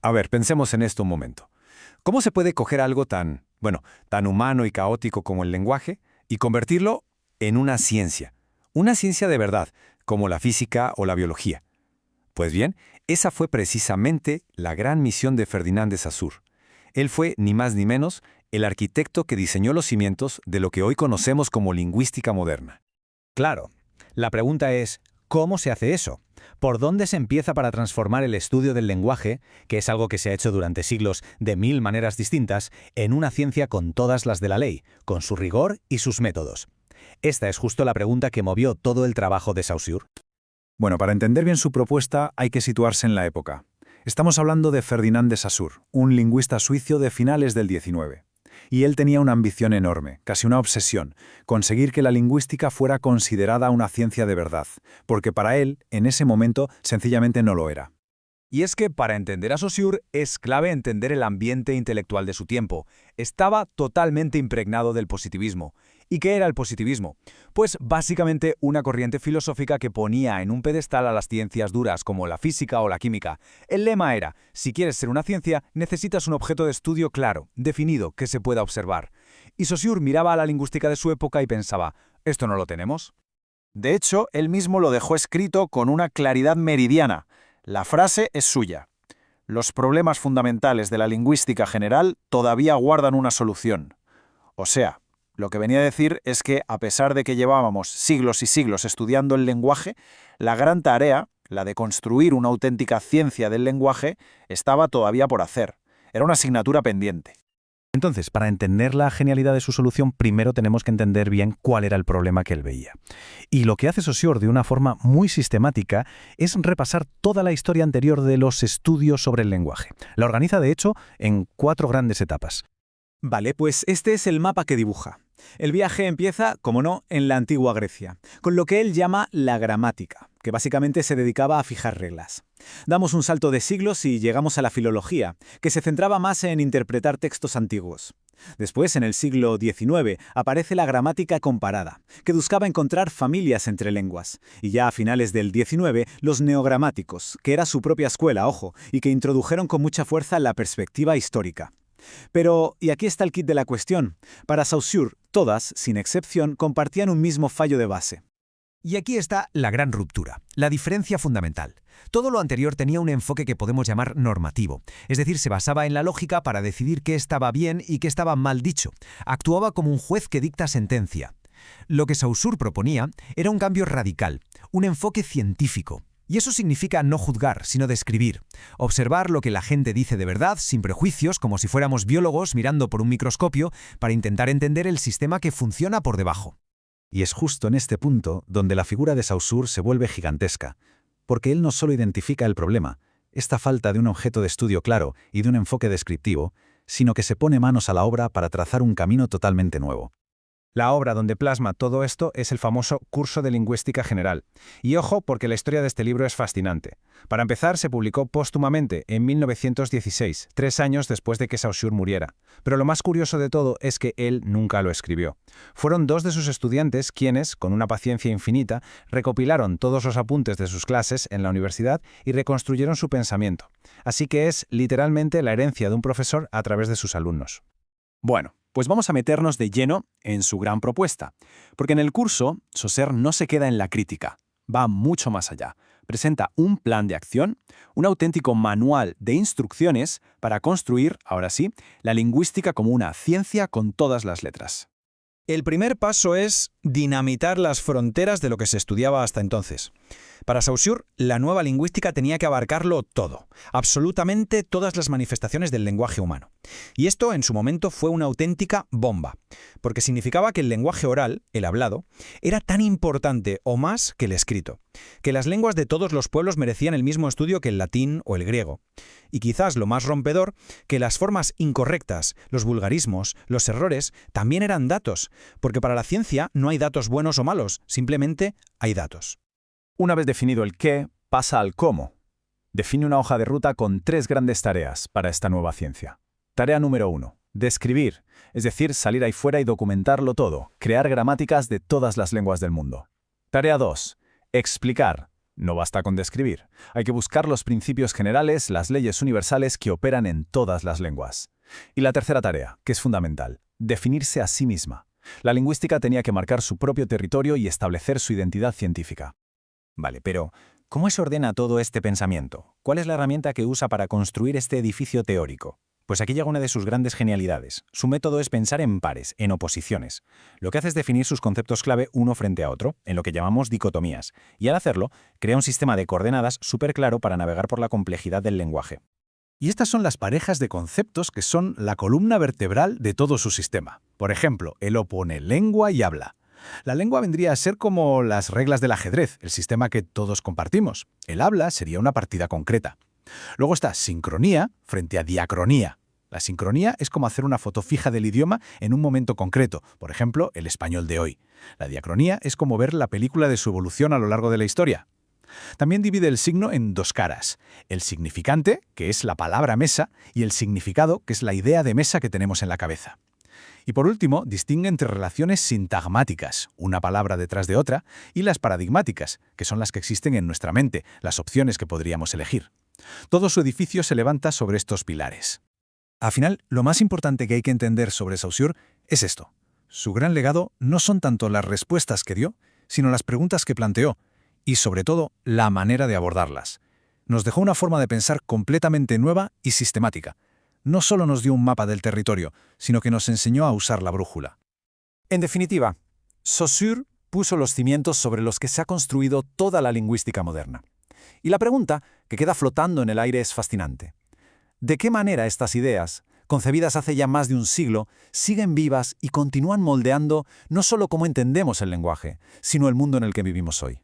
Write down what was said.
A ver, pensemos en esto un momento. ¿Cómo se puede coger algo tan, bueno, tan humano y caótico como el lenguaje y convertirlo en una ciencia? Una ciencia de verdad, como la física o la biología. Pues bien, esa fue precisamente la gran misión de Ferdinand de Saussure. Él fue, ni más ni menos, el arquitecto que diseñó los cimientos de lo que hoy conocemos como lingüística moderna. Claro. La pregunta es, ¿cómo se hace eso? ¿Por dónde se empieza para transformar el estudio del lenguaje, que es algo que se ha hecho durante siglos de mil maneras distintas, en una ciencia con todas las de la ley, con su rigor y sus métodos? Esta es justo la pregunta que movió todo el trabajo de Saussure. Bueno, para entender bien su propuesta hay que situarse en la época. Estamos hablando de Ferdinand de Saussure, un lingüista suizo de finales del XIX. Y él tenía una ambición enorme, casi una obsesión, conseguir que la lingüística fuera considerada una ciencia de verdad, porque para él, en ese momento, sencillamente no lo era. Y es que para entender a Saussure es clave entender el ambiente intelectual de su tiempo. Estaba totalmente impregnado del positivismo. ¿Y qué era el positivismo? Pues básicamente una corriente filosófica que ponía en un pedestal a las ciencias duras como la física o la química. El lema era, si quieres ser una ciencia, necesitas un objeto de estudio claro, definido, que se pueda observar. Y Saussure miraba a la lingüística de su época y pensaba, ¿esto no lo tenemos? De hecho, él mismo lo dejó escrito con una claridad meridiana. La frase es suya. Los problemas fundamentales de la lingüística general todavía guardan una solución. O sea, lo que venía a decir es que, a pesar de que llevábamos siglos y siglos estudiando el lenguaje, la gran tarea, la de construir una auténtica ciencia del lenguaje, estaba todavía por hacer. Era una asignatura pendiente. Entonces, para entender la genialidad de su solución, primero tenemos que entender bien cuál era el problema que él veía. Y lo que hace Saussure de una forma muy sistemática es repasar toda la historia anterior de los estudios sobre el lenguaje. La organiza, de hecho, en 4 grandes etapas. Vale, pues este es el mapa que dibuja. El viaje empieza, como no, en la antigua Grecia, con lo que él llama la gramática, que básicamente se dedicaba a fijar reglas. Damos un salto de siglos y llegamos a la filología, que se centraba más en interpretar textos antiguos. Después, en el siglo XIX, aparece la gramática comparada, que buscaba encontrar familias entre lenguas. Y ya a finales del XIX, los neogramáticos, que era su propia escuela, ojo, y que introdujeron con mucha fuerza la perspectiva histórica. Pero, y aquí está el kit de la cuestión, para Saussure, todas, sin excepción, compartían un mismo fallo de base. Y aquí está la gran ruptura, la diferencia fundamental. Todo lo anterior tenía un enfoque que podemos llamar normativo, es decir, se basaba en la lógica para decidir qué estaba bien y qué estaba mal dicho. Actuaba como un juez que dicta sentencia. Lo que Saussure proponía era un cambio radical, un enfoque científico. Y eso significa no juzgar, sino describir. Observar lo que la gente dice de verdad, sin prejuicios, como si fuéramos biólogos mirando por un microscopio, para intentar entender el sistema que funciona por debajo. Y es justo en este punto donde la figura de Saussure se vuelve gigantesca, porque él no solo identifica el problema, esta falta de un objeto de estudio claro y de un enfoque descriptivo, sino que se pone manos a la obra para trazar un camino totalmente nuevo. La obra donde plasma todo esto es el famoso Curso de Lingüística General. Y ojo, porque la historia de este libro es fascinante. Para empezar, se publicó póstumamente en 1916, 3 años después de que Saussure muriera. Pero lo más curioso de todo es que él nunca lo escribió. Fueron 2 de sus estudiantes quienes, con una paciencia infinita, recopilaron todos los apuntes de sus clases en la universidad y reconstruyeron su pensamiento. Así que es literalmente la herencia de un profesor a través de sus alumnos. Bueno, pues vamos a meternos de lleno en su gran propuesta, porque en el curso Saussure no se queda en la crítica, va mucho más allá. Presenta un plan de acción, un auténtico manual de instrucciones para construir, ahora sí, la lingüística como una ciencia con todas las letras. El primer paso es dinamitar las fronteras de lo que se estudiaba hasta entonces. Para Saussure, la nueva lingüística tenía que abarcarlo todo, absolutamente todas las manifestaciones del lenguaje humano. Y esto, en su momento, fue una auténtica bomba, porque significaba que el lenguaje oral, el hablado, era tan importante o más que el escrito, que las lenguas de todos los pueblos merecían el mismo estudio que el latín o el griego. Y quizás lo más rompedor, que las formas incorrectas, los vulgarismos, los errores, también eran datos, porque para la ciencia no hay datos buenos o malos, simplemente hay datos. Una vez definido el qué, pasa al cómo. Define una hoja de ruta con 3 grandes tareas para esta nueva ciencia. Tarea número 1. Describir, es decir, salir ahí fuera y documentarlo todo, crear gramáticas de todas las lenguas del mundo. Tarea 2. Explicar, No basta con describir. Hay que buscar los principios generales, las leyes universales que operan en todas las lenguas. Y la tercera tarea, que es fundamental, definirse a sí misma. La lingüística tenía que marcar su propio territorio y establecer su identidad científica. Vale, pero ¿cómo se ordena todo este pensamiento? ¿Cuál es la herramienta que usa para construir este edificio teórico? Pues aquí llega una de sus grandes genialidades. Su método es pensar en pares, en oposiciones. Lo que hace es definir sus conceptos clave uno frente a otro, en lo que llamamos dicotomías, y al hacerlo, crea un sistema de coordenadas súper claro para navegar por la complejidad del lenguaje. Y estas son las parejas de conceptos que son la columna vertebral de todo su sistema. Por ejemplo, él opone lengua y habla. La lengua vendría a ser como las reglas del ajedrez, el sistema que todos compartimos. El habla sería una partida concreta. Luego está sincronía frente a diacronía. La sincronía es como hacer una foto fija del idioma en un momento concreto, por ejemplo, el español de hoy. La diacronía es como ver la película de su evolución a lo largo de la historia. También divide el signo en dos caras, el significante, que es la palabra mesa, y el significado, que es la idea de mesa que tenemos en la cabeza. Y por último, distingue entre relaciones sintagmáticas, una palabra detrás de otra, y las paradigmáticas, que son las que existen en nuestra mente, las opciones que podríamos elegir. Todo su edificio se levanta sobre estos pilares. Al final, lo más importante que hay que entender sobre Saussure es esto. Su gran legado no son tanto las respuestas que dio, sino las preguntas que planteó, y sobre todo, la manera de abordarlas. Nos dejó una forma de pensar completamente nueva y sistemática. No solo nos dio un mapa del territorio, sino que nos enseñó a usar la brújula. En definitiva, Saussure puso los cimientos sobre los que se ha construido toda la lingüística moderna. Y la pregunta que queda flotando en el aire es fascinante. ¿De qué manera estas ideas, concebidas hace ya más de un siglo, siguen vivas y continúan moldeando no solo cómo entendemos el lenguaje, sino el mundo en el que vivimos hoy?